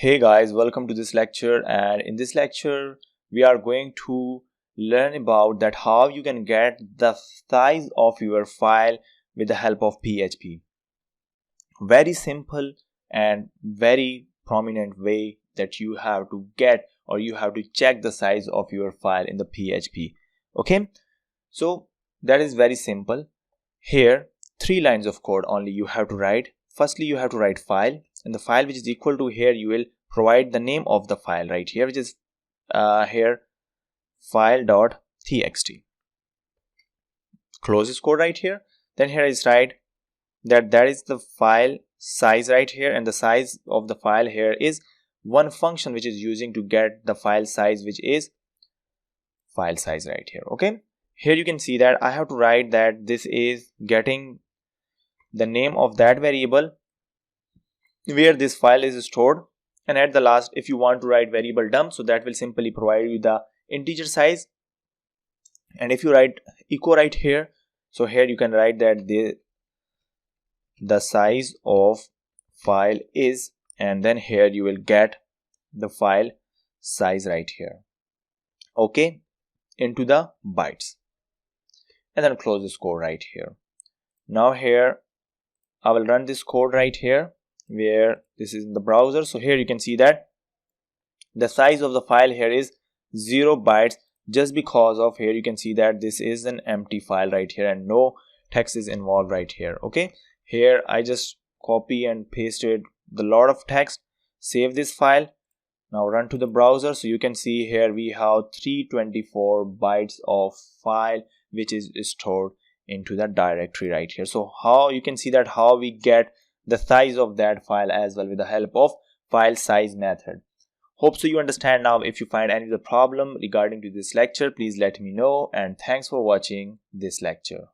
Hey guys, welcome to this lecture, and in this lecture we are going to learn about that how you can get the size of your file with the help of PHP. Very simple and very prominent way that you have to get or you have to check the size of your file in the PHP. Okay, so that is very simple. Here 3 lines of code only you have to write. Firstly, you have to write file, and the file which is equal to here you will provide the name of the file right here, which is here file.txt. Close this code right here. Then here is write that is the file size right here, and the size of the file here is one function which is using to get the file size, which is file size right here. Okay, here you can see that I have to write that this is getting the name of that variable where this file is stored, and at the last if you want to write variable dump, so that will simply provide you the integer size. And if you write echo right here, so here you can write that the size of file is, and then here you will get the file size right here, okay, into the bytes, and then close this code right here. Now here I will run this code right here where this is in the browser. So here you can see that the size of the file here is 0 bytes, just because of here you can see that this is an empty file right here and no text is involved right here. Okay, here I just copy and pasted the lot of text, save this file, now run to the browser. So you can see here we have 324 bytes of file which is stored into that directory right here. So how you can see that how we get the size of that file as well with the help of file size method. Hope so you understand now. If you find any other problem regarding to this lecture, please let me know, and thanks for watching this lecture.